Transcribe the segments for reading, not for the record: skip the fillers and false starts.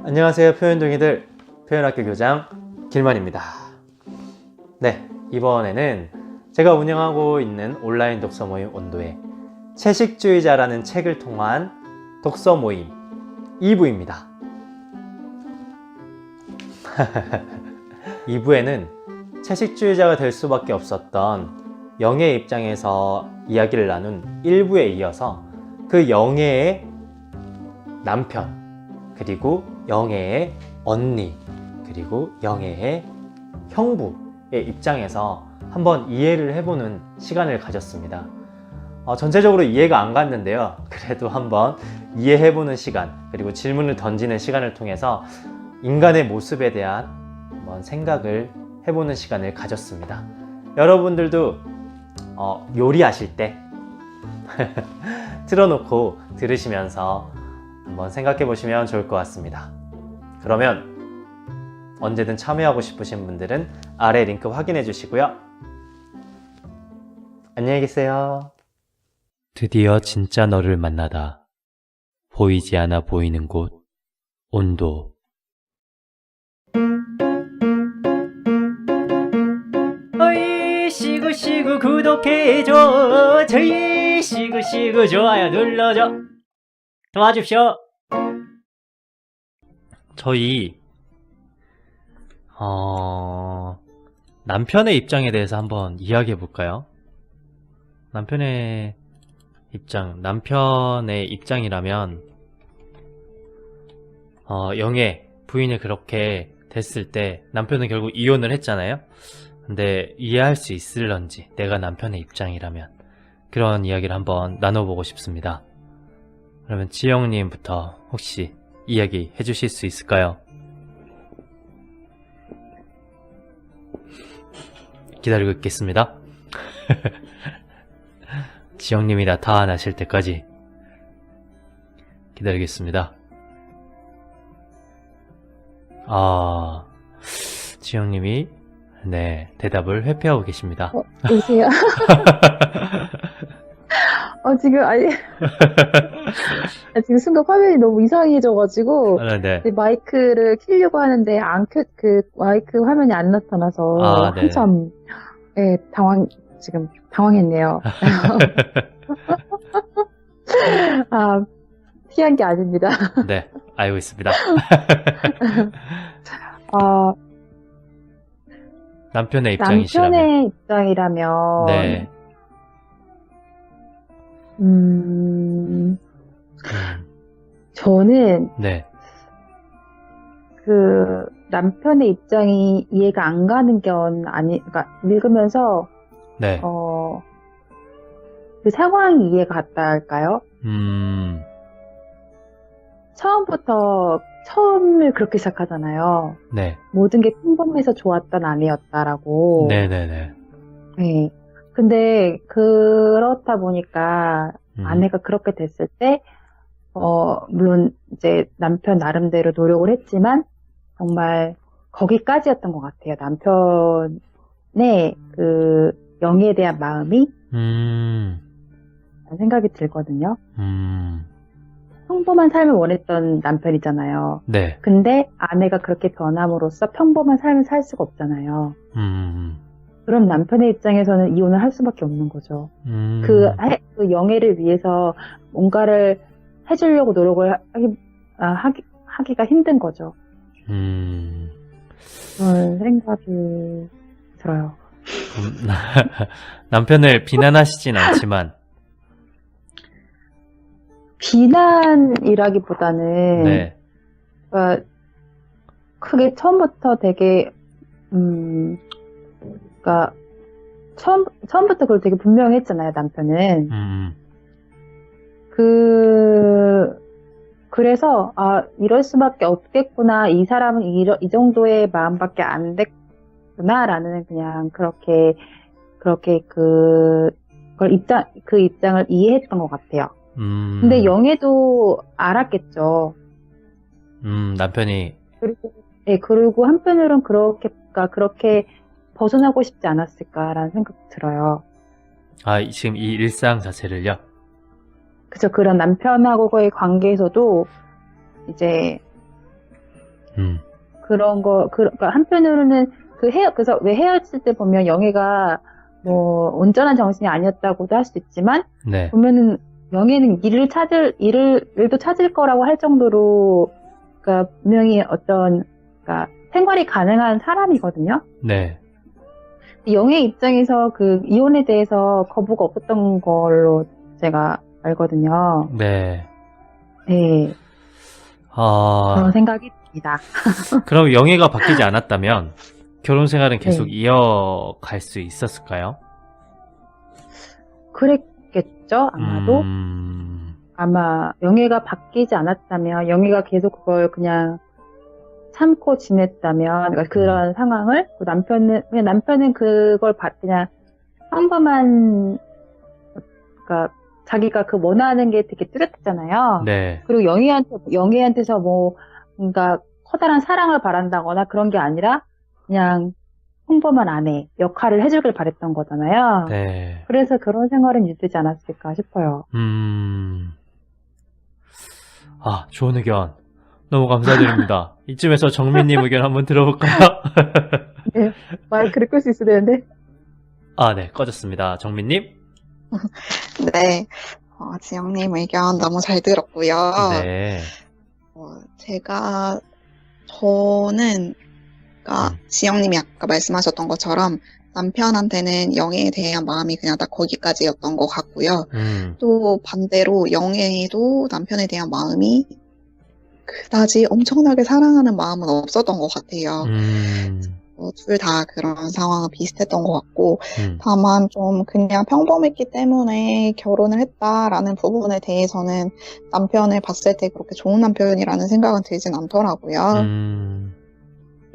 안녕하세요 표현둥이들, 표현학교 교장 길만입니다. 네, 이번에는 제가 운영하고 있는 온라인 독서 모임 온도의 채식주의자라는 책을 통한 독서 모임 2부입니다. 2부에는 채식주의자가 될 수밖에 없었던 영애의 입장에서 이야기를 나눈 1부에 이어서 그 영애의 남편, 그리고 영애의 언니, 그리고 영애의 형부의 입장에서 한번 이해를 해보는 시간을 가졌습니다. 전체적으로 이해가 안 갔는데요. 그래도 한번 이해해보는 시간, 그리고 질문을 던지는 시간을 통해서 인간의 모습에 대한 한번 생각을 해보는 시간을 가졌습니다. 여러분들도 요리하실 때 틀어놓고 들으시면서 한번 생각해 보시면 좋을 것 같습니다. 그러면 언제든 참여하고 싶으신 분들은 아래 링크 확인해 주시고요. 안녕히 계세요. 드디어 진짜 너를 만나다. 보이지 않아 보이는 곳, 온도. 어이 시구시구 구독해줘. 저희 시구시구 좋아요 눌러줘. 도와줍시오. 저희 남편의 입장에 대해서 한번 이야기해 볼까요? 남편의 입장이라면 영애 부인이 그렇게 됐을 때 남편은 결국 이혼을 했잖아요. 근데 이해할 수 있을런지, 내가 남편의 입장이라면, 그런 이야기를 한번 나눠보고 싶습니다. 그러면 지영님부터 혹시 이야기 해주실 수 있을까요? 기다리고 있겠습니다. 지영님이 나타나실 때까지 기다리겠습니다. 지영님이 네, 대답을 회피하고 계십니다. 여보세요? 지금, 지금 순간 화면이 너무 이상해져가지고, 네. 마이크를 켜려고 하는데, 마이크 화면이 안 나타나서, 네. 한참, 지금 당황했네요. 피한 게 아닙니다. 네, 알고 있습니다. 남편의 입장이라면, 네. 저는, 네. 남편의 입장이 이해가 안 가는 그러니까, 읽으면서, 네. 그 상황이 이해가 갔다 할까요? 처음을 그렇게 시작하잖아요. 네. 모든 게 평범해서 좋았던 아내였다라고. 네네네. 네. 근데 그렇다 보니까 아내가 그렇게 됐을 때, 물론 이제 남편 나름대로 노력을 했지만 정말 거기까지였던 것 같아요. 남편의 그 영예에 대한 마음이 생각이 들거든요. 평범한 삶을 원했던 남편이잖아요. 네. 근데 아내가 그렇게 변함으로써 평범한 삶을 살 수가 없잖아요. 그럼 남편의 입장에서는 이혼을 할 수밖에 없는 거죠. 그 영예를 위해서 뭔가를 해주려고 노력을 하기가 힘든 거죠. 그런 생각이 들어요. 남편을 비난하시진 않지만, 비난이라기보다는, 네. 크게 처음부터 되게, 그러니까 처음부터 그걸 되게 분명히 했잖아요, 남편은. 그래서, 이럴 수밖에 없겠구나, 이 사람은 이 정도의 마음밖에 안 됐구나라는 그냥 그렇게 그 입장을 이해했던 것 같아요. 근데 영애도 알았겠죠. 남편이. 그리고 한편으로는 그렇게 벗어나고 싶지 않았을까라는 생각이 들어요. 지금 이 일상 자체를요? 그쵸. 그런 남편하고의 관계에서도 이제 그러니까 한편으로는 그래서 왜 헤어질 때 보면 영애가 뭐 온전한 정신이 아니었다고도 할 수 있지만, 네. 보면은 영애는 일도 찾을 거라고 할 정도로, 그러니까 분명히 그러니까 생활이 가능한 사람이거든요. 네. 영애 입장에서 그 이혼에 대해서 거부가 없었던 걸로 제가 알거든요. 네. 네. 그런 생각이 듭니다. 그럼 영애가 바뀌지 않았다면 결혼 생활은 계속 이어갈 수 있었을까요? 그랬겠죠, 아마도. 아마 영애가 바뀌지 않았다면, 영애가 계속 그걸 그냥 참고 지냈다면, 그러니까 그런 상황을 남편은 그걸 그냥 평범한, 그러니까 자기가 원하는 게 되게 뚜렷했잖아요. 네. 그리고 영애한테서 뭔가 커다란 사랑을 바란다거나 그런 게 아니라 그냥 평범한 아내 역할을 해주길 바랬던 거잖아요. 네. 그래서 그런 생활은 유지되지 않았을까 싶어요. 좋은 의견. 너무 감사드립니다. 이쯤에서 정민님 의견 한번 들어볼까요? 네, 마이크를 끌 수 있어야 되는데. 네, 꺼졌습니다. 정민님? 네, 지영님 의견 너무 잘 들었고요. 네. 저는, 지영님이 아까 말씀하셨던 것처럼 남편한테는 영애에 대한 마음이 그냥 딱 거기까지였던 것 같고요. 또 반대로 영애도 남편에 대한 마음이 그다지 엄청나게 사랑하는 마음은 없었던 것 같아요. 둘 다 그런 상황은 비슷했던 것 같고, 다만 좀 그냥 평범했기 때문에 결혼을 했다라는 부분에 대해서는 남편을 봤을 때 그렇게 좋은 남편이라는 생각은 들진 않더라고요.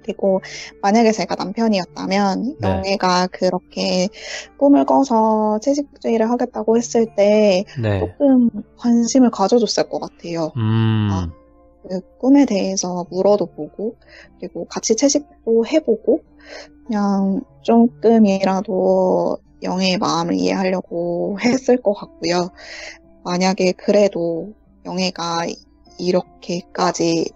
그리고 만약에 제가 남편이었다면 영애가 그렇게 꿈을 꿔서 채식주의를 하겠다고 했을 때 조금 관심을 가져줬을 것 같아요. 그 꿈에 대해서 물어도 보고, 그리고 같이 채식도 해보고, 그냥 조금이라도 영애의 마음을 이해하려고 했을 것 같고요. 만약에 그래도 영애가 이렇게까지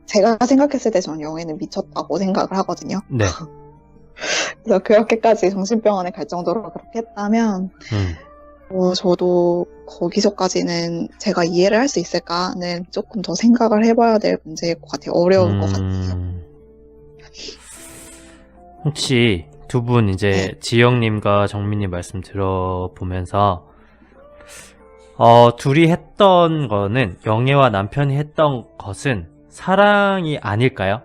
제가 생각했을 때 저는 영애는 미쳤다고 생각을 하거든요. 네. 그래서 그렇게까지 정신병원에 갈 정도로 그렇게 했다면, 저도 거기서까지는 제가 이해를 할 수 있을까는 조금 더 생각을 해봐야 될 문제일 것 같아요. 어려울 것 같아요. 혹시 두 분 이제 지영님과 정민님 말씀 들어보면서 둘이 했던 거는 영애와 남편이 했던 것은 사랑이 아닐까요?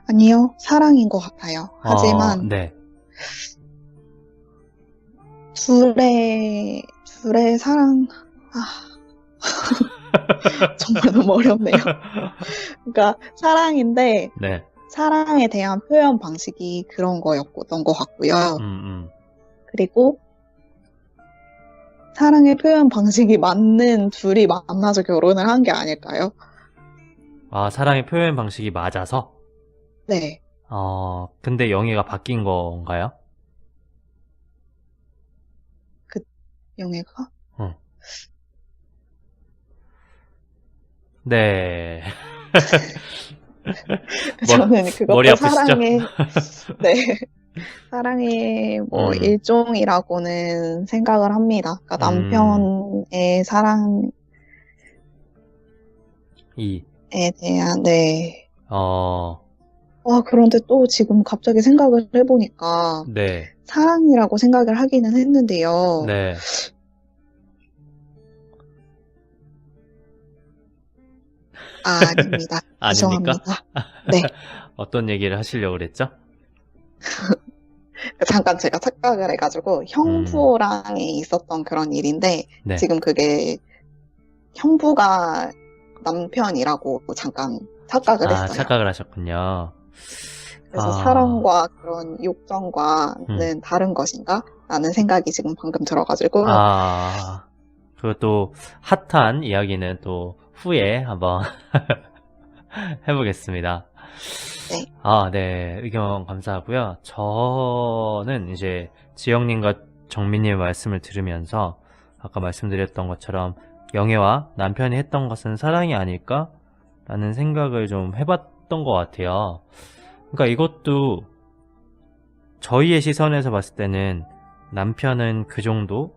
아니요, 사랑인 것 같아요. 하지만 네. 둘의 사랑, 정말 너무 어렵네요. 그러니까 사랑인데 사랑에 대한 표현 방식이 그런 거였던 것 같고요. 그리고 사랑의 표현 방식이 맞는 둘이 만나서 결혼을 한 게 아닐까요? 사랑의 표현 방식이 맞아서? 네. 근데 영애가 바뀐 건가요? 영애가? 네. 저는 머리 그것도 아프시죠? 사랑의 일종이라고는 생각을 합니다. 그러니까 남편의 사랑에 대한, 그런데 또 지금 갑자기 생각을 해보니까, 사랑이라고 생각을 하기는 했는데요. 네. 아닙니다. 아닙니까? 죄송합니다. 네. 어떤 얘기를 하시려고 그랬죠? 잠깐 제가 착각을 해가지고 형부랑 있었던 그런 일인데 지금 그게 형부가 남편이라고 잠깐 착각을 했어요. 착각을 하셨군요. 그래서 사랑과 그런 욕정과는 다른 것인가? 라는 생각이 지금 방금 들어가지고 그것도 핫한 이야기는 또 후에 한번 해보겠습니다. 네. 네. 의견 감사하고요. 저는 이제 지영님과 정민님의 말씀을 들으면서 아까 말씀드렸던 것처럼 영애와 남편이 했던 것은 사랑이 아닐까? 라는 생각을 좀 해봤던 것 같아요. 그러니까 이것도 저희의 시선에서 봤을 때는 남편은 그 정도이고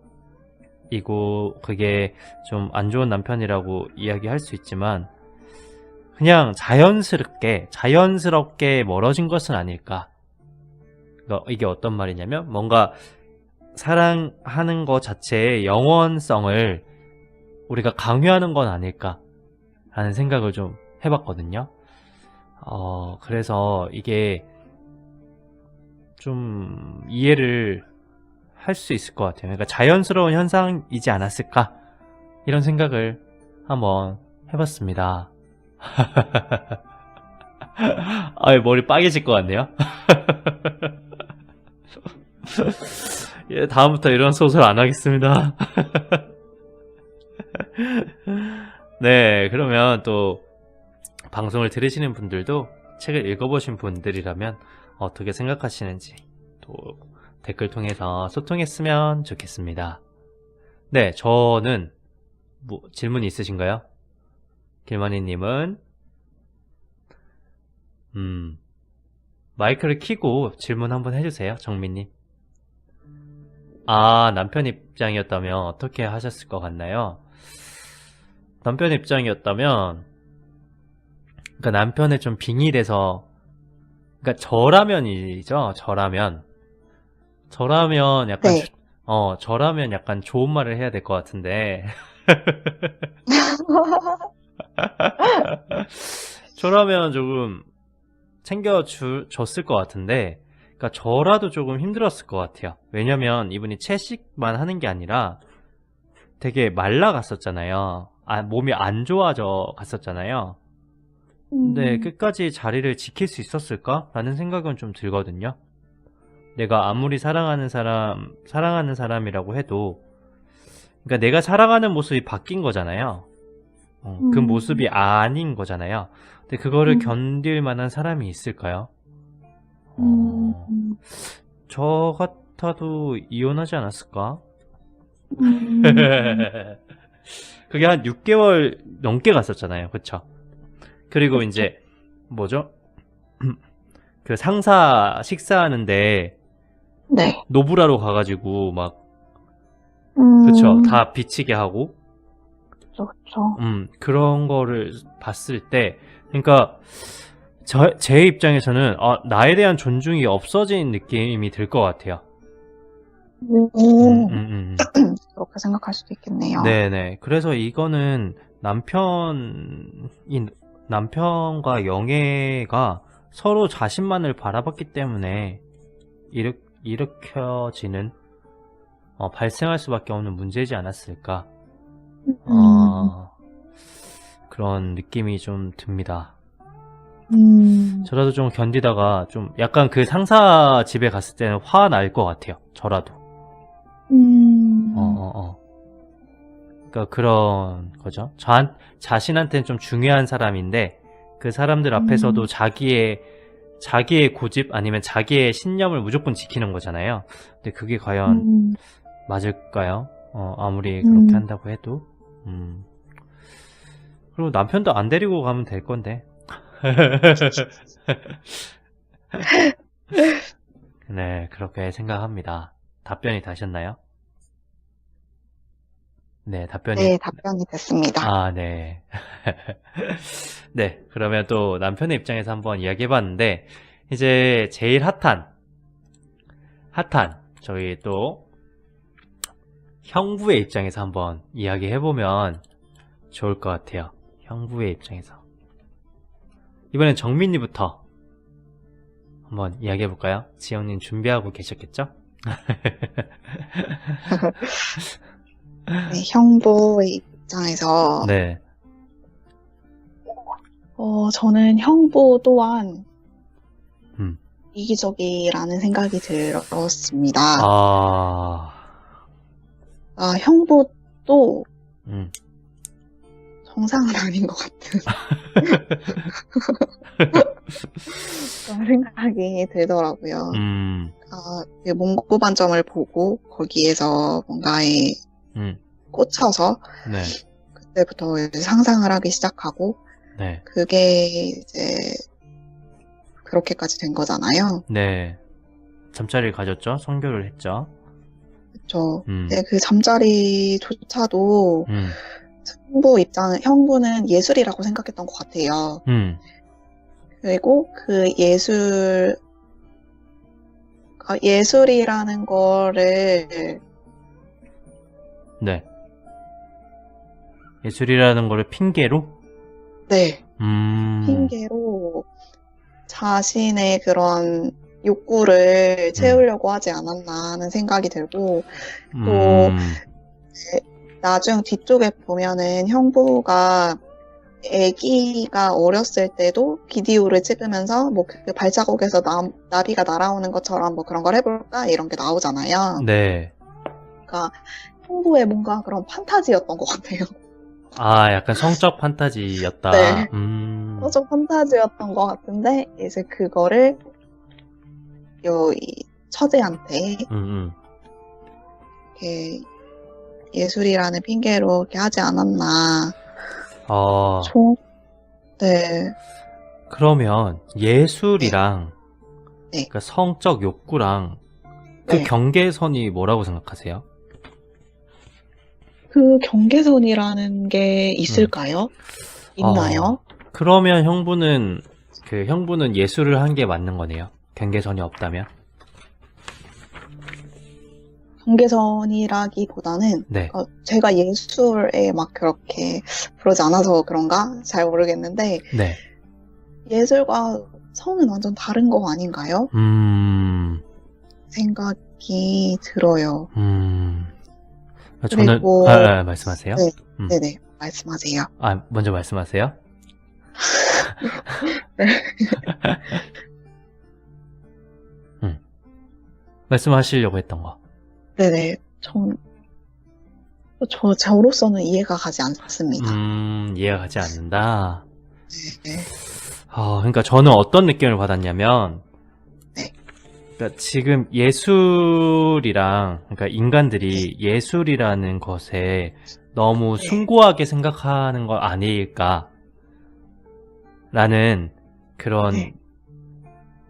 그게 좀 안 좋은 남편이라고 이야기할 수 있지만 그냥 자연스럽게 멀어진 것은 아닐까. 그러니까 이게 어떤 말이냐면 뭔가 사랑하는 것 자체의 영원성을 우리가 강요하는 건 아닐까 라는 생각을 좀 해봤거든요. 그래서 이게 좀 이해를 할 수 있을 것 같아요. 그러니까 자연스러운 현상이지 않았을까 이런 생각을 한번 해봤습니다. 머리 빨개질 것 같네요. 예, 다음부터 이런 소설 안 하겠습니다. 네, 그러면 또 방송을 들으시는 분들도 책을 읽어보신 분들이라면 어떻게 생각하시는지 또 댓글 통해서 소통했으면 좋겠습니다. 네, 저는 질문 있으신가요? 길머니님은 마이크를 켜고 질문 한번 해주세요. 정민님. 남편 입장이었다면 어떻게 하셨을 것 같나요? 남편 입장이었다면 그러니까 남편에 좀 빙의돼서 그러니까 저라면이죠. 저라면 약간 네. 저라면 약간 좋은 말을 해야 될 것 같은데 저라면 조금 챙겨줬을 것 같은데 그러니까 저라도 조금 힘들었을 것 같아요. 왜냐면 이분이 채식만 하는 게 아니라 되게 말라갔었잖아요. 몸이 안 좋아져 갔었잖아요. 근데 끝까지 자리를 지킬 수 있었을까? 라는 생각은 좀 들거든요. 내가 아무리 사랑하는 사람이라고 해도 그러니까 내가 사랑하는 모습이 바뀐 거잖아요. 그 모습이 아닌 거잖아요. 근데 그거를 견딜 만한 사람이 있을까요? 저 같아도 이혼하지 않았을까? 그게 한 6개월 넘게 갔었잖아요. 그쵸? 그리고 이제 뭐죠? 그 상사 식사하는데 네. 노브라로 가가지고 막 그쵸? 다 비치게 하고 그렇죠. 그런 거를 봤을 때 그러니까 제 입장에서는 나에 대한 존중이 없어진 느낌이 들 것 같아요. 그렇게 생각할 수도 있겠네요. 네네. 그래서 이거는 남편과 영애가 서로 자신만을 바라봤기 때문에 일으켜지는 발생할 수밖에 없는 문제이지 않았을까. 그런 느낌이 좀 듭니다. 저라도 좀 견디다가 좀 약간 그 상사 집에 갔을 때는 화 날 것 같아요. 저라도. 그러니까 그런 거죠. 자신한테는 좀 중요한 사람인데 그 사람들 앞에서도 자기의 고집 아니면 자기의 신념을 무조건 지키는 거잖아요. 근데 그게 과연 맞을까요? 아무리 그렇게 한다고 해도. 그리고 남편도 안 데리고 가면 될 건데. 네, 그렇게 생각합니다. 답변이 다셨나요? 네, 답변이 됐습니다. 네. 네, 그러면 또 남편의 입장에서 한번 이야기해봤는데 이제 제일 핫한 저희 또 형부의 입장에서 한번 이야기해보면 좋을 것 같아요. 형부의 입장에서 이번엔 정민이부터 한번 이야기해볼까요? 지영님 준비하고 계셨겠죠? 네, 형부의 입장에서 네. 저는 형부 또한 이기적이라는 생각이 들었습니다. 형부도 정상은 아닌 것 같은 그런 생각이 들더라고요. 그 문고반점을 보고 거기에서 뭔가의 꽂혀서 네. 그때부터 이제 상상을 하기 시작하고 네. 그게 이제 그렇게까지 된 거잖아요. 네. 잠자리를 가졌죠. 성교를 했죠. 그쵸. 근데 그 잠자리조차도 형부는 예술이라고 생각했던 것 같아요. 그리고 그 예술이라는 거를 네. 예술이라는 거를 핑계로? 네. 핑계로 자신의 그런 욕구를 채우려고 하지 않았나 하는 생각이 들고, 또, 나중 뒤쪽에 보면은 형부가 아기가 어렸을 때도 비디오를 찍으면서 뭐 그 발자국에서 나비가 날아오는 것처럼 뭐 그런 걸 해볼까? 이런 게 나오잖아요. 네. 그러니까 형부의 뭔가 그런 판타지였던 것 같아요. 아, 약간 성적 판타지였다. 네. 성적 판타지였던 것 같은데, 이제 그거를 이 처제한테 이렇게 예술이라는 핑계로 이렇게 하지 않았나. 네. 그러면 예술이랑 네. 그러니까 성적 욕구랑 그 네. 경계선이 뭐라고 생각하세요? 그 경계선이라는 게 있을까요? 있나요? 그러면 형부는 예술을 한 게 맞는 거네요. 경계선이 없다면? 경계선이라기보다는 네. 제가 예술에 막 그렇게 그러지 않아서 그런가? 잘 모르겠는데 네. 예술과 성은 완전 다른 거 아닌가요? 생각이 들어요. 저는 말씀하세요. 네, 네네 말씀하세요. 먼저 말씀하세요. 네. 말씀하시려고 했던 거. 네네. 저로서는 이해가 가지 않습니다. 이해가 가지 않는다. 네. 그러니까 저는 어떤 느낌을 받았냐면, 네. 그러니까 지금 예술이랑, 그러니까 인간들이 예술이라는 것에 너무 숭고하게 생각하는 거 아닐까? 라는 그런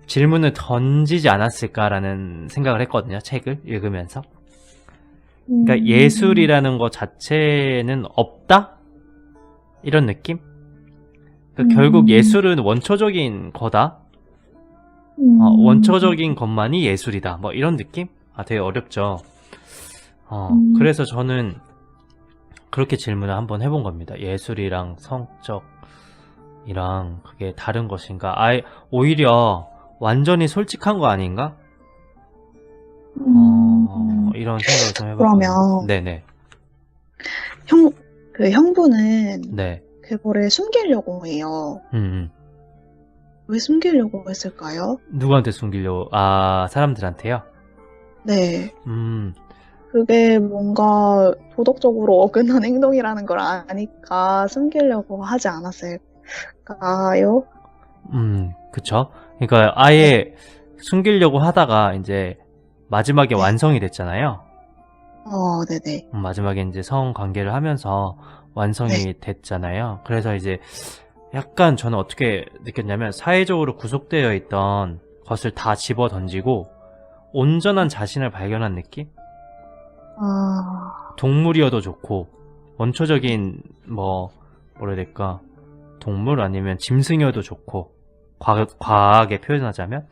질문을 던지지 않았을까라는 생각을 했거든요. 책을 읽으면서. 그러니까 예술이라는 것 자체는 없다? 이런 느낌? 그러니까 결국 예술은 원초적인 거다? 원초적인 것만이 예술이다. 뭐 이런 느낌? 되게 어렵죠. 그래서 저는 그렇게 질문을 한번 해본 겁니다. 예술이랑 성적이랑 그게 다른 것인가? 오히려 완전히 솔직한 거 아닌가? 이런 생각을 좀 해봤거든요. 그러면 네네. 형부는 네. 그거를 숨기려고 해요. 왜 숨기려고 했을까요? 누구한테 숨기려고? 사람들한테요? 네. 그게 뭔가 도덕적으로 어긋난 행동이라는 걸 아니까 숨기려고 하지 않았을까요? 그쵸. 그러니까 아예 숨기려고 하다가 이제 마지막에 완성이 됐잖아요. 네네. 마지막에 이제 성관계를 하면서 완성이 됐잖아요. 그래서 이제 약간 저는 어떻게 느꼈냐면 사회적으로 구속되어 있던 것을 다 집어 던지고 온전한 자신을 발견한 느낌? 동물이어도 좋고 원초적인 뭐라 해야 될까? 동물 아니면 짐승이어도 좋고 과하게 표현하자면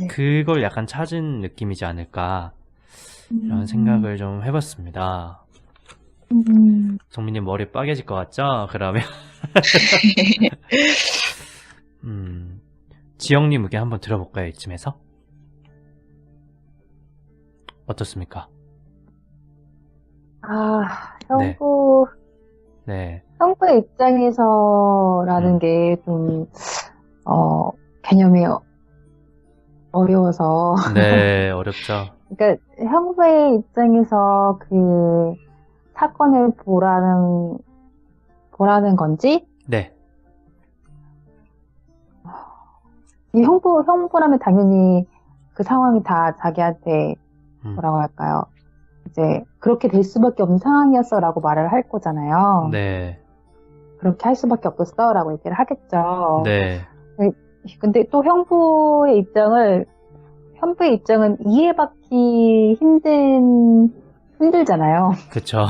그걸 약간 찾은 느낌이지 않을까 이런 생각을 좀 해봤습니다. 정민님 머리 빠개질 것 같죠? 그러면 지영님 의견 한번 들어볼까요? 이쯤에서 어떻습니까? 형부 네. 형부의 입장에서라는 게 좀 개념이 어려워서 네, 어렵죠. 그러니까 형부의 입장에서 그 사건을 보라는 건지 네. 이 형부라면 당연히 그 상황이 다 자기한테 뭐라고 할까요? 이제 그렇게 될 수밖에 없는 상황이었어라고 말을 할 거잖아요. 네. 그렇게 할 수밖에 없었어라고 얘기를 하겠죠. 네. 근데 또 형부의 입장은 이해받기 힘들잖아요. 그쵸.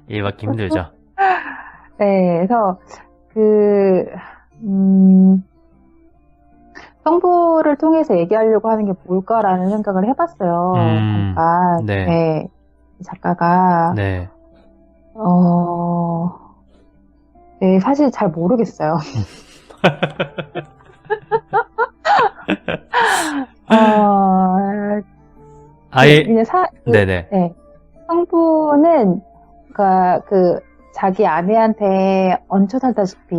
이해받기 힘들죠. 네, 그래서 형부를 통해서 얘기하려고 하는 게 뭘까라는 생각을 해봤어요. 잠깐. 네. 네. 작가가. 네. 네, 사실 잘 모르겠어요. 아예, 그냥 네네. 네. 형부는, 그러니까 자기 아내한테 얹혀 살다시피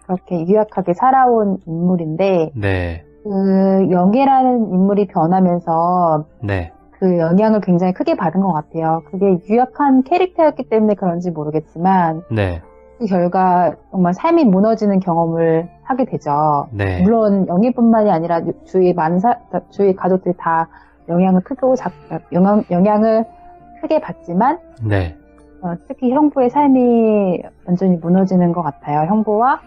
그렇게 유약하게 살아온 인물인데, 네. 영애라는 인물이 변하면서, 네. 그 영향을 굉장히 크게 받은 것 같아요. 그게 유약한 캐릭터였기 때문에 그런지 모르겠지만, 네. 그 결과 정말 삶이 무너지는 경험을 하게 되죠. 네. 물론 영희뿐만이 아니라 주위 주위 가족들이 다 영향을 크게 받지만, 네. 특히 형부의 삶이 완전히 무너지는 것 같아요. 형부와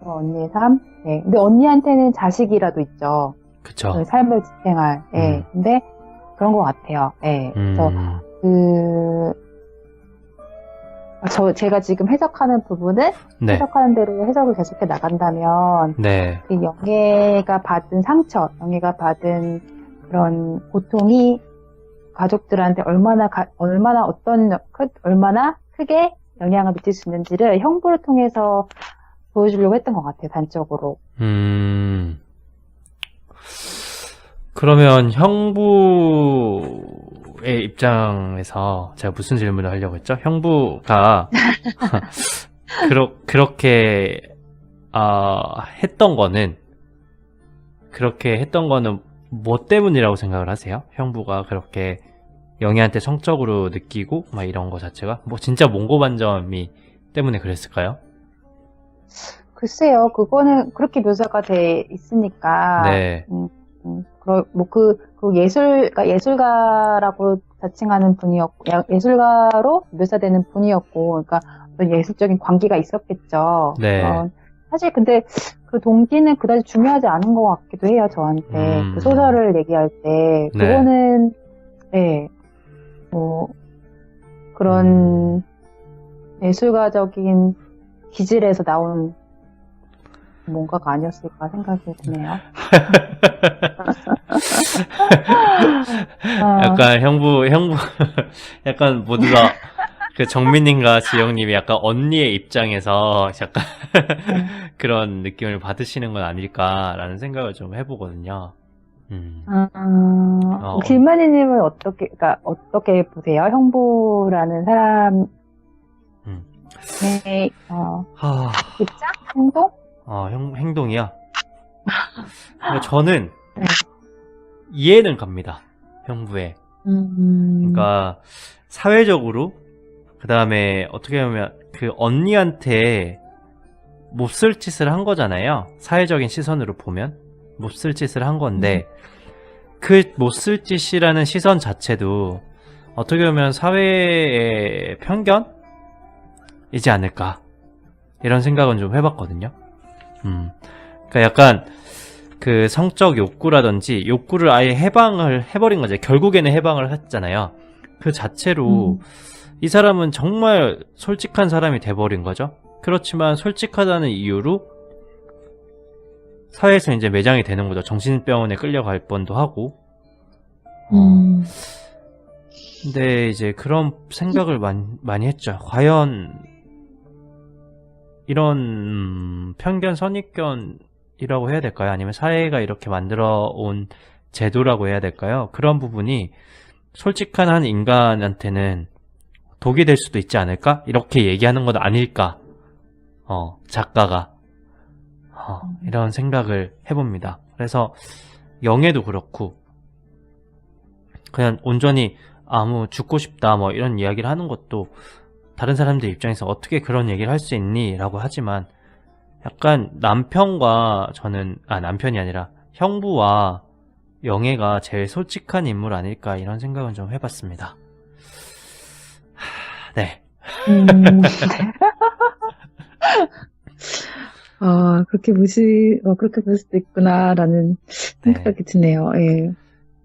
언니의 삶. 네. 근데 언니한테는 자식이라도 있죠. 그쵸. 그 삶을 지탱할. 네. 근데 그런 것 같아요. 네. 그래서 제가 지금 해석하는 부분은 네. 해석하는 대로 해석을 계속해 나간다면 네. 그 영애가 받은 상처, 영애가 받은 그런 고통이 가족들한테 얼마나 크게 영향을 미칠 수 있는지를 형부를 통해서 보여주려고 했던 것 같아요, 단적으로. 그러면 형부의 입장에서 제가 무슨 질문을 하려고 했죠? 형부가 그렇게 했던 거는 뭐 때문이라고 생각을 하세요? 형부가 그렇게 영희한테 성적으로 느끼고 막 이런 거 자체가 뭐 진짜 몽고반점이 때문에 그랬을까요? 글쎄요, 그거는 그렇게 묘사가 돼 있으니까. 네. 그러니까 예술가라고 자칭하는 분이었고, 예술가로 묘사되는 분이었고, 그러니까 어떤 예술적인 관계가 있었겠죠. 네. 사실 근데 그 동기는 그다지 중요하지 않은 것 같기도 해요, 저한테. 그 소설을 얘기할 때. 그거는, 네, 그런 예술가적인 기질에서 나온 뭔가가 아니었을까 생각이 드네요. 약간 약간 모두가 그 정민님과 지영님이 약간 언니의 입장에서 약간 그런 느낌을 받으시는 건 아닐까라는 생각을 좀 해보거든요. 길만희님은 어떻게 보세요? 형부라는 사람, 입장? 행동? 행동이요? 저는 이해는 갑니다. 형부의. 그러니까 사회적으로 그 다음에 어떻게 보면 그 언니한테 몹쓸 짓을 한 거잖아요. 사회적인 시선으로 보면 몹쓸 짓을 한 건데 그 몹쓸 짓이라는 시선 자체도 어떻게 보면 사회의 편견이지 않을까 이런 생각은 좀 해봤거든요. 그러니까 약간 그 성적 욕구라든지 욕구를 아예 해방을 해버린 거죠. 결국에는 해방을 했잖아요. 그 자체로 이 사람은 정말 솔직한 사람이 돼버린 거죠. 그렇지만 솔직하다는 이유로 사회에서 이제 매장이 되는 거죠. 정신병원에 끌려갈 뻔도 하고. 근데 이제 그런 생각을 많이 했죠. 과연 이런 편견, 선입견이라고 해야 될까요? 아니면 사회가 이렇게 만들어 온 제도라고 해야 될까요? 그런 부분이 솔직한 한 인간한테는 독이 될 수도 있지 않을까? 이렇게 얘기하는 건 아닐까? 작가가. 이런 생각을 해봅니다. 그래서 영애도 그렇고 그냥 온전히 죽고 싶다 뭐 이런 이야기를 하는 것도 다른 사람들 입장에서 어떻게 그런 얘기를 할 수 있니? 라고 하지만 약간 남편과 저는 남편이 아니라 형부와 영애가 제일 솔직한 인물 아닐까 이런 생각은 좀 해봤습니다. 네. 그렇게 볼 수도 있구나라는 생각이 드네요. 예.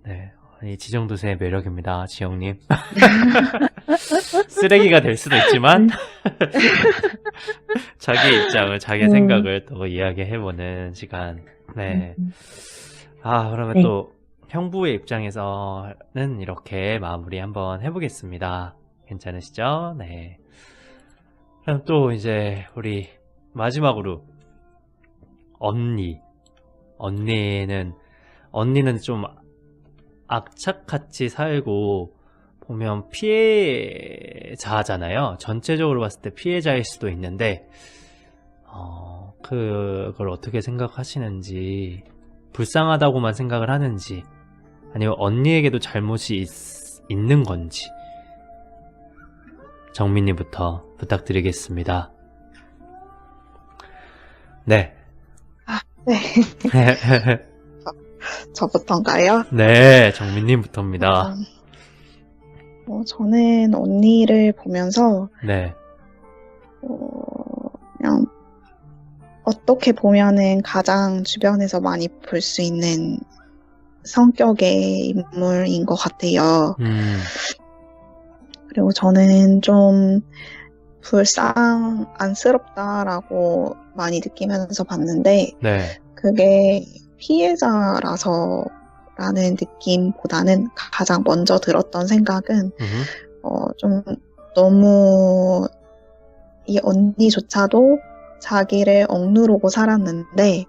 네. 이 지정도세의 매력입니다, 지영님. 쓰레기가 될 수도 있지만, 자기 입장을, 자기 생각을 또 이야기해보는 시간. 네. 그러면 네. 또, 형부의 입장에서는 이렇게 마무리 한번 해보겠습니다. 괜찮으시죠? 네. 그럼 또 이제, 우리, 마지막으로, 언니는 좀 악착같이 살고 보면 피해자잖아요. 전체적으로 봤을 때 피해자일 수도 있는데 그걸 어떻게 생각하시는지, 불쌍하다고만 생각을 하는지, 아니면 언니에게도 잘못이 있는 건지, 정민님부터 부탁드리겠습니다. 네. 네. 저부터인가요? 네, 정민님부터입니다. 저는 언니를 보면서, 네. 그냥, 어떻게 보면은 가장 주변에서 많이 볼 수 있는 성격의 인물인 것 같아요. 그리고 저는 좀 안쓰럽다라고 많이 느끼면서 봤는데, 네. 그게 피해자라서라는 느낌보다는 가장 먼저 들었던 생각은, 좀 너무 이 언니조차도 자기를 억누르고 살았는데,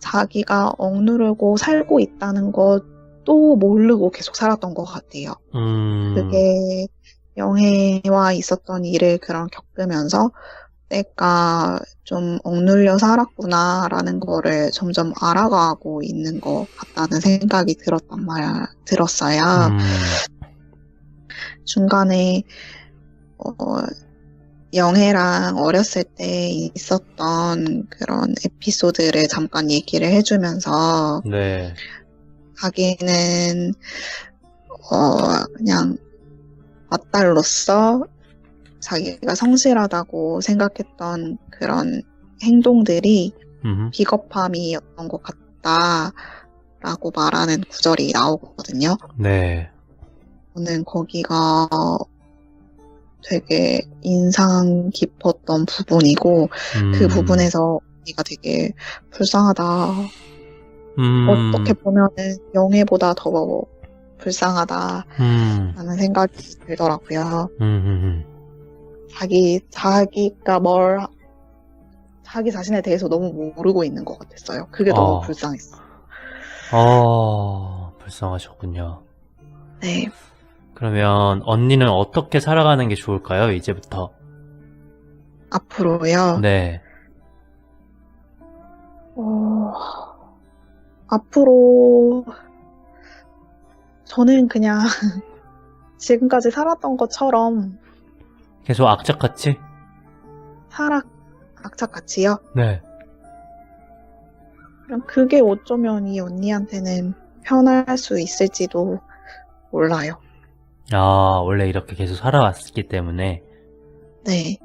자기가 억누르고 살고 있다는 것도 모르고 계속 살았던 것 같아요. 그게 영애와 있었던 일을 겪으면서 내가 좀 억눌려 살았구나라는 거를 점점 알아가고 있는 것 같다는 생각이 들었어요. 중간에 영애랑 어렸을 때 있었던 그런 에피소드를 잠깐 얘기를 해주면서 네. 자기는 그냥 맏딸로서 자기가 성실하다고 생각했던 그런 행동들이 비겁함이었던 것 같다라고 말하는 구절이 나오거든요. 네. 저는 거기가 되게 인상 깊었던 부분이고, 그 부분에서 언니가 되게 불쌍하다. 어떻게 보면은 영애보다 더 불쌍하다. 라는 생각이 들더라고요. 자기 자신에 대해서 너무 모르고 있는 것 같았어요. 그게 너무 불쌍했어요. 불쌍하셨군요. 네. 그러면 언니는 어떻게 살아가는 게 좋을까요, 이제부터? 앞으로요? 네. 앞으로 저는 그냥 지금까지 살았던 것처럼 계속 악착같이? 악착같이요? 네. 그럼 그게 어쩌면 이 언니한테는 편할 수 있을지도 몰라요. 원래 이렇게 계속 살아왔기 때문에. 네.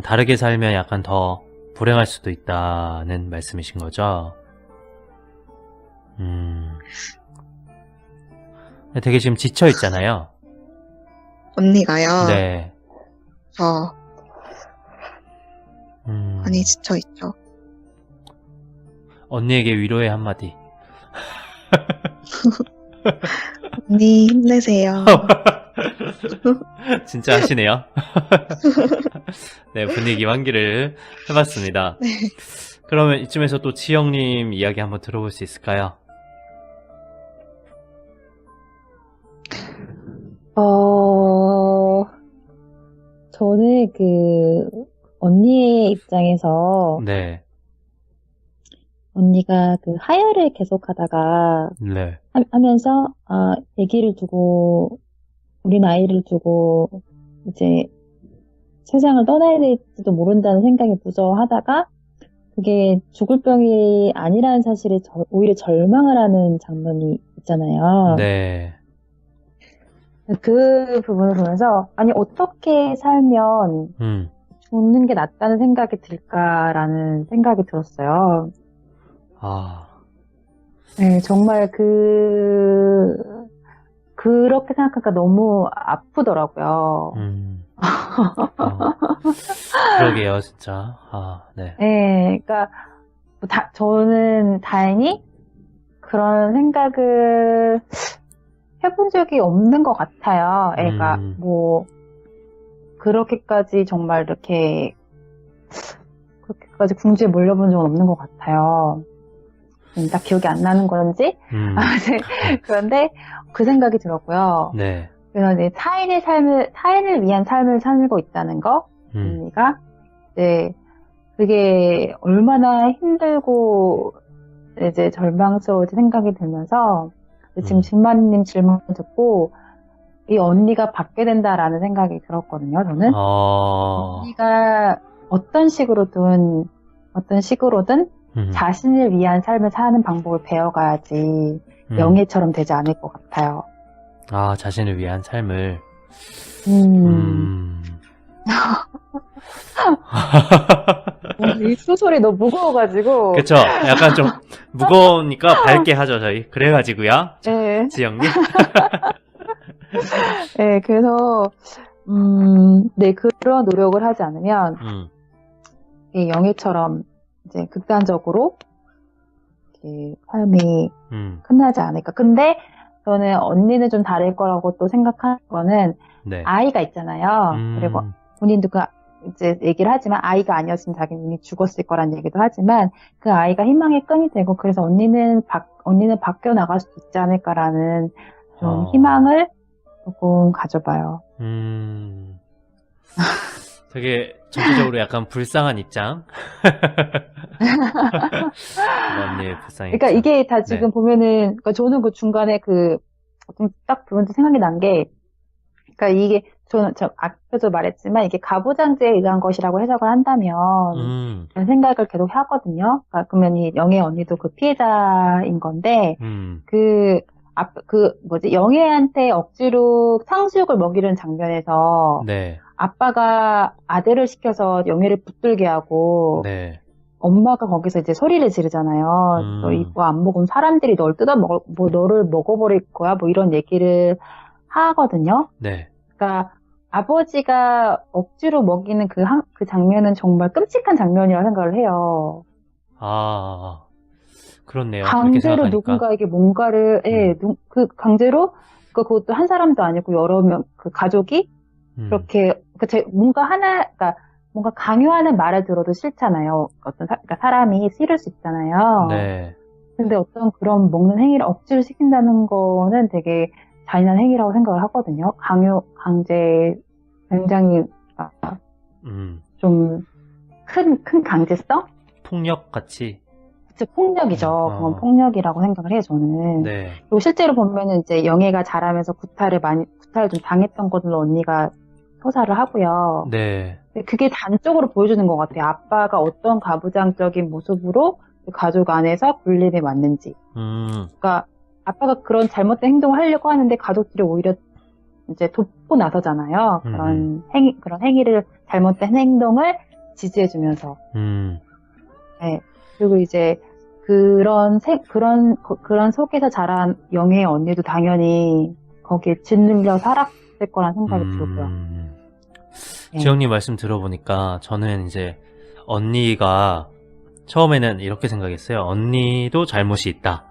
다르게 살면 약간 더 불행할 수도 있다는 말씀이신 거죠? 되게 지금 지쳐 있잖아요. 언니가요? 네. 많이 지쳐 있죠. 언니에게 위로의 한마디. 언니 힘내세요. 진짜 하시네요. 네, 분위기 환기를 해봤습니다. 네. 그러면 이쯤에서 또 지영님 이야기 한번 들어볼 수 있을까요? 저는 언니의 입장에서, 네. 언니가 하야를 계속 하다가, 네. 하면서, 우리 아이를 두고, 이제, 세상을 떠나야 될지도 모른다는 생각에 무서워하다가, 그게 죽을 병이 아니라는 사실에 오히려 절망을 하는 장면이 있잖아요. 네. 그 부분을 보면서, 아니, 어떻게 살면 죽는 게 낫다는 생각이 들까라는 생각이 들었어요. 아, 네, 정말 그렇게 생각하니까 너무 아프더라고요. 그러게요, 진짜. 아, 네. 네, 그러니까 저는 다행히 그런 생각을 해본 적이 없는 것 같아요. 그러니까 뭐 그렇게까지 정말 그렇게까지 궁지에 몰려본 적은 없는 것 같아요. 딱 기억이 안 나는 건지. 그런데 그 생각이 들었고요. 네. 그래서 이제 타인을 위한 삶을 살고 있다는 거, 언니가 이제 그게 얼마나 힘들고 이제 절망스러울지 생각이 들면서 지금 진마님 질문 듣고 이 언니가 받게 된다라는 생각이 들었거든요. 저는 언니가 어떤 식으로든 자신을 위한 삶을 사는 방법을 배워가야지 영예처럼 되지 않을 것 같아요. 아, 자신을 위한 삶을. 이 소설이 너무 무거워가지고. 그쵸. 약간 좀 무거우니까 밝게 하죠, 저희. 그래가지고요. 네. 지영님. 네, 그래서, 네, 그런 노력을 하지 않으면, 영예처럼 이제 극단적으로, 이렇게 삶이 끝나지 않을까. 근데, 저는 언니는 좀 다를 거라고 또 생각하는 거는, 네. 아이가 있잖아요. 그리고 본인도 이제 얘기를 하지만 아이가 아니었으면 자기는 이미 죽었을 거란 얘기도 하지만 그 아이가 희망의 끈이 되고 그래서 언니는 바뀌어 나갈 수도 있지 않을까라는 좀 희망을 조금 가져봐요. 되게 전체적으로 약간 불쌍한 입장. 언니의 불쌍한 그러니까 입장. 이게 다 지금 네. 보면은 그러니까 저는 그 중간에 딱 부분도 생각이 난 게 그러니까 이게 아까도 말했지만 이게 가부장제에 의한 것이라고 해석을 한다면 그런 생각을 계속 하거든요. 그러니까 그러면 이 영애 언니도 그 피해자인 건데 영애한테 억지로 탕수육을 먹이려는 장면에서 네. 아빠가 아들을 시켜서 영애를 붙들게 하고 네. 엄마가 거기서 이제 소리를 지르잖아요. 너 이거 안 먹으면 사람들이 널 너를 먹어버릴 거야. 뭐 이런 얘기를 하거든요. 네. 그러니까 아버지가 억지로 먹이는 그 장면은 정말 끔찍한 장면이라고 생각을 해요. 아, 그렇네요. 강제로 누군가에게 뭔가를, 강제로, 그것도 한 사람도 아니고 여러 명, 그 가족이 그렇게, 그러니까 뭔가 강요하는 말을 들어도 싫잖아요. 그러니까 사람이 싫을 수 있잖아요. 네. 근데 어떤 그런 먹는 행위를 억지로 시킨다는 거는 되게 잔인한 행위라고 생각을 하거든요. 강제, 굉장히, 좀, 큰 강제성? 폭력같이? 그쵸, 폭력이죠. 그건 폭력이라고 생각을 해요, 저는. 네. 그리고 실제로 보면은 이제 영애가 자라면서 구타를 좀 당했던 것들로 언니가 서사를 하고요. 네. 그게 단적으로 보여주는 것 같아요. 아빠가 어떤 가부장적인 모습으로 가족 안에서 군림에 왔는지. 그러니까, 아빠가 그런 잘못된 행동을 하려고 하는데 가족들이 오히려 이제 돕고 나서잖아요. 그런 행위를, 잘못된 행동을 지지해주면서. 네. 그리고 이제 그런 속에서 자란 영애의 언니도 당연히 거기에 짓눌려 살았을 거란 생각이 들고요. 네. 지영님 말씀 들어보니까 저는 이제 언니가 처음에는 이렇게 생각했어요. 언니도 잘못이 있다.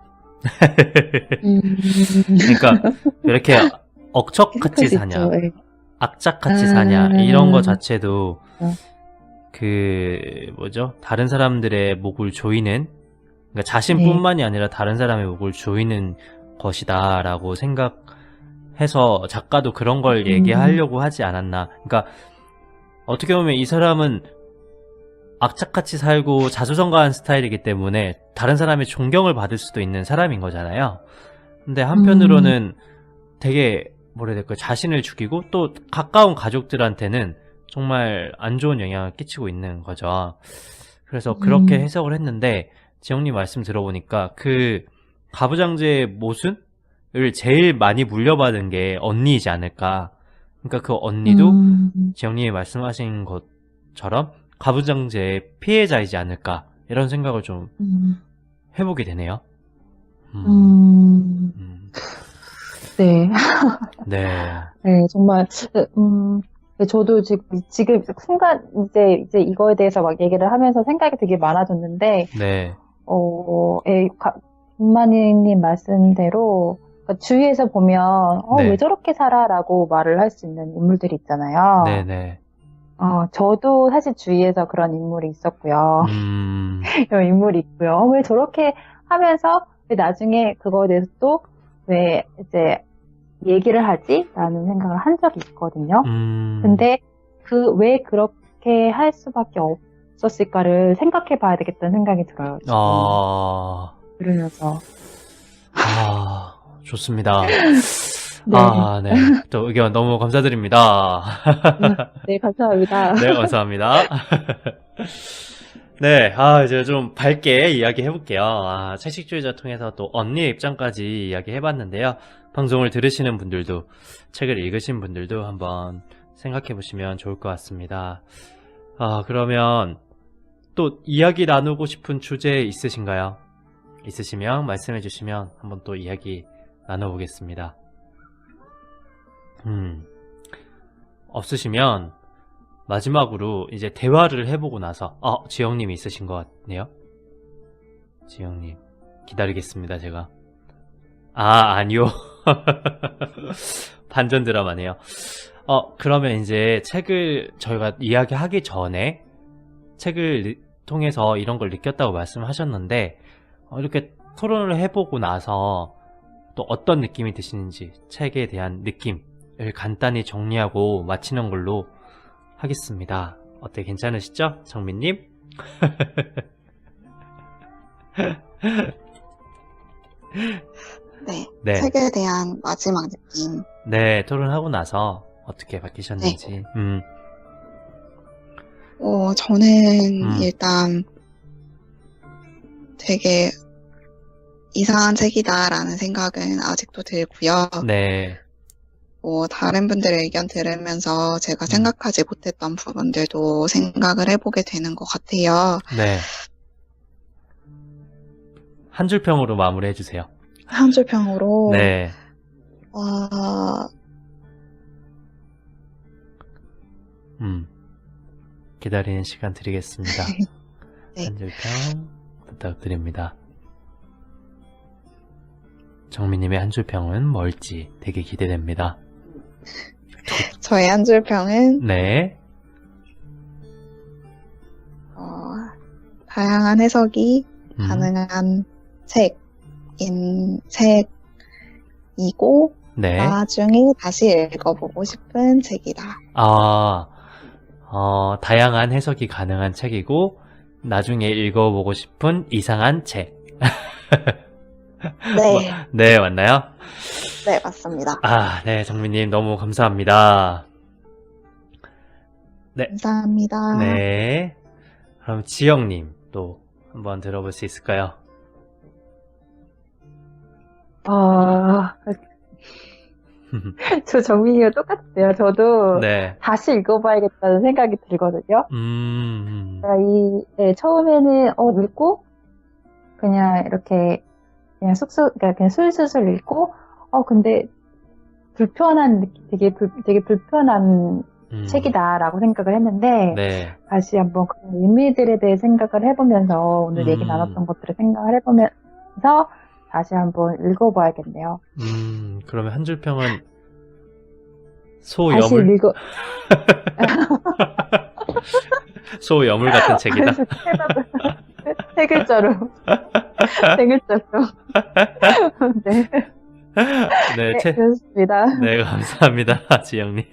그러니까 왜 이렇게 억척같이 사냐, 악착같이 사냐 이런 거 자체도 다른 사람들의 목을 조이는, 그러니까 자신뿐만이 아니라 다른 사람의 목을 조이는 것이다라고 생각해서 작가도 그런 걸 얘기하려고 하지 않았나. 그러니까 어떻게 보면 이 사람은 악착같이 살고 자수성가한 스타일이기 때문에 다른 사람의 존경을 받을 수도 있는 사람인 거잖아요. 근데 한편으로는 되게 자신을 죽이고 또 가까운 가족들한테는 정말 안 좋은 영향을 끼치고 있는 거죠. 그래서 그렇게 해석을 했는데, 지영님 말씀 들어보니까 그 가부장제의 모순을 제일 많이 물려받은 게 언니이지 않을까. 그러니까 그 언니도 지영님이 말씀하신 것처럼 가부장제의 피해자이지 않을까. 이런 생각을 좀 해보게 되네요. 네. 네. 네, 정말, 네, 저도 지금 순간 이제 이거에 대해서 막 얘기를 하면서 생각이 되게 많아졌는데, 네. 김만희님 말씀대로, 그러니까 주위에서 보면, 네. 왜 저렇게 살아라고 말을 할 수 있는 인물들이 있잖아요. 네네. 저도 사실 주위에서 그런 인물이 있었고요. 이런 인물이 있고요. 왜 저렇게 하면서, 왜 나중에 그거에 대해서 또, 왜 이제 얘기를 하지? 라는 생각을 한 적이 있거든요. 근데 왜 그렇게 할 수밖에 없었을까를 생각해 봐야 되겠다는 생각이 들어요. 지금. 들으면서. 좋습니다. 네. 네. 또 의견 너무 감사드립니다. 네, 감사합니다. 네, 감사합니다. 네, 이제 좀 밝게 이야기해볼게요. 채식주의자 통해서 또 언니의 입장까지 이야기해봤는데요. 방송을 들으시는 분들도, 책을 읽으신 분들도 한번 생각해보시면 좋을 것 같습니다. 그러면 또 이야기 나누고 싶은 주제 있으신가요? 있으시면 말씀해주시면 한번 또 이야기 나눠보겠습니다. 없으시면 마지막으로 이제 대화를 해보고 나서 지영님이 있으신 것 같네요. 지영님 기다리겠습니다. 제가 아니요. 반전 드라마네요. 그러면 이제 책을 저희가 이야기하기 전에 책을 통해서 이런 걸 느꼈다고 말씀하셨는데 이렇게 토론을 해보고 나서 또 어떤 느낌이 드시는지 책에 대한 느낌을 간단히 정리하고 마치는 걸로 하겠습니다. 어때, 괜찮으시죠? 정민님? 네. 책에 대한 마지막 느낌. 네, 토론하고 나서 어떻게 바뀌셨는지. 네. 저는 일단 되게 이상한 책이다라는 생각은 아직도 들고요. 네. 다른 분들의 의견 들으면서 제가 생각하지 못했던 부분들도 생각을 해보게 되는 것 같아요. 네. 한 줄 평으로 마무리해 주세요. 한 줄 평으로. 네. 기다리는 시간 드리겠습니다. 네. 한 줄 평 부탁드립니다. 정민님의 한 줄 평은 뭘지 되게 기대됩니다. 저의 한 줄 평은 네. 다양한 해석이 가능한 책이고 네. 나중에 다시 읽어보고 싶은 책이다. 다양한 해석이 가능한 책이고 나중에 읽어보고 싶은 이상한 책. 네. 네, 맞나요? 네, 맞습니다. 네, 정민님 너무 감사합니다. 네. 감사합니다. 네. 그럼 지영님 또 한번 들어볼 수 있을까요? 저 정민이가 똑같아요. 저도 네. 다시 읽어봐야겠다는 생각이 들거든요. 처음에는 읽고 그냥 이렇게 그냥 그러니까 그냥 술술 읽고 근데 불편한 느낌, 되게 불편한 책이다라고 생각을 했는데 네. 다시 한번 그 의미들에 대해 생각을 해보면서 오늘 얘기 나눴던 것들을 생각을 해보면서 다시 한번 읽어봐야겠네요. 그러면 한 줄 평은 다시 소여물 같은 책이다. 세 글자로. 세 글자로. 네. 네, 그렇습니다. 네, 감사합니다, 지영님.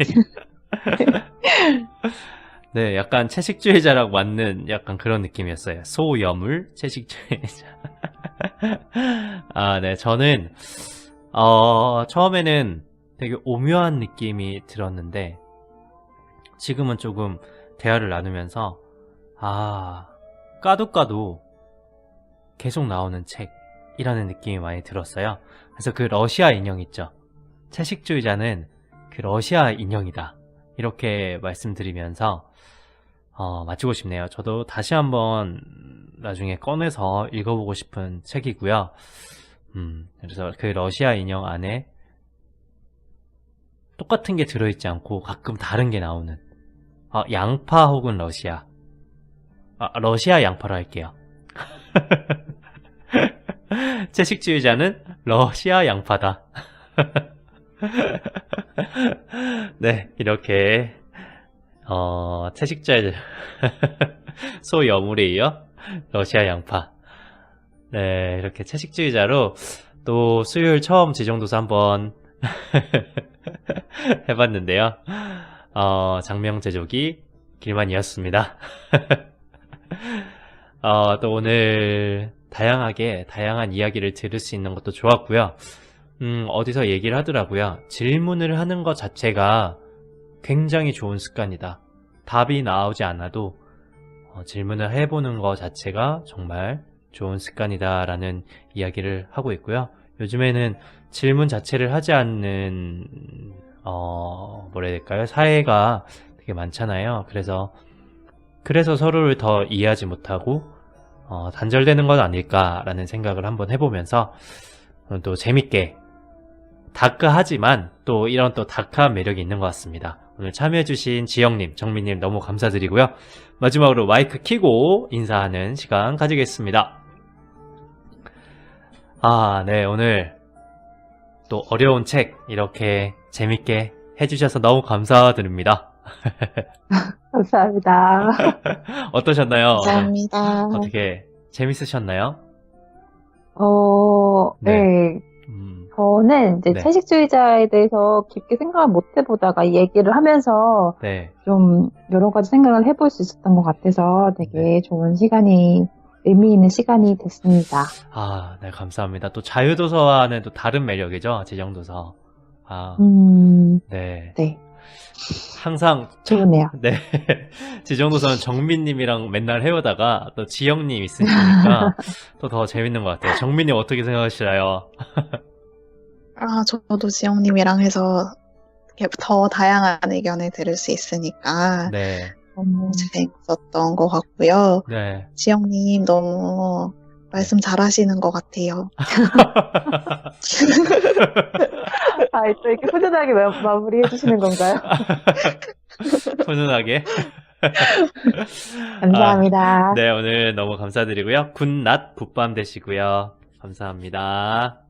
네, 약간 채식주의자라고 맞는 약간 그런 느낌이었어요. 소여물, 채식주의자. 네, 저는, 처음에는 되게 오묘한 느낌이 지금은 조금 대화를 나누면서, 까도 까도 계속 나오는 책이라는 느낌이 많이 들었어요. 그래서 그 러시아 인형 있죠. 채식주의자는 그 러시아 인형이다. 이렇게 말씀드리면서 마치고 싶네요. 저도 다시 한번 나중에 꺼내서 읽어보고 싶은 책이고요. 그래서 그 러시아 인형 안에 똑같은 게 들어있지 않고 가끔 다른 게 나오는 양파 혹은 러시아. 러시아 양파로 할게요. 채식주의자는 러시아 양파다. 네, 이렇게 채식자의 소여물에 이어 러시아 양파. 네, 이렇게 채식주의자로 또 수요일 처음 지정도서 한번 해봤는데요. 장명 제조기 길만이었습니다. 또 오늘 다양한 이야기를 들을 수 있는 것도 좋았고요. 어디서 얘기를 하더라고요. 질문을 하는 것 자체가 굉장히 좋은 습관이다. 답이 나오지 않아도 질문을 해보는 것 자체가 정말 좋은 습관이다 라는 이야기를 하고 있고요. 요즘에는 질문 자체를 하지 않는 뭐라 해야 될까요? 사회가 되게 많잖아요. 그래서 서로를 더 이해하지 못하고 단절되는 건 아닐까라는 생각을 한번 해보면서 또 재밌게 다크하지만 또 이런 또 다크한 매력이 있는 것 같습니다. 오늘 참여해주신 지영님, 정민님 너무 감사드리고요. 마지막으로 마이크 켜고 인사하는 시간 가지겠습니다. 네, 오늘 또 어려운 책 이렇게 재밌게 해주셔서 너무 감사드립니다. 감사합니다. 어떠셨나요? 감사합니다. 어떻게 재밌으셨나요? 네. 저는 이제 네. 채식주의자에 대해서 깊게 생각을 못 해보다가 이 얘기를 하면서 네. 좀 여러 가지 생각을 해볼 수 있었던 것 같아서 되게 네. 좋은 시간이, 의미 있는 시간이 됐습니다. 네, 감사합니다. 또 자유도서와는 또 다른 매력이죠, 지정도서. 네. 네. 항상 좋네요. 네. 지정도서는 정민님이랑 맨날 해오다가 또 지영님 있으시니까 또 더 재밌는 것 같아요. 정민님 어떻게 생각하시나요? 저도 지영님이랑 해서 이렇게 더 다양한 의견을 들을 수 있으니까 네. 너무 재밌었던 것 같고요. 네. 지영님 너무 말씀 잘하시는 것 같아요. 또 이렇게 훈훈하게 마무리해 주시는 건가요? 훈훈하게. 감사합니다. 네, 오늘 너무 감사드리고요. 굿낮 굿밤 되시고요. 감사합니다.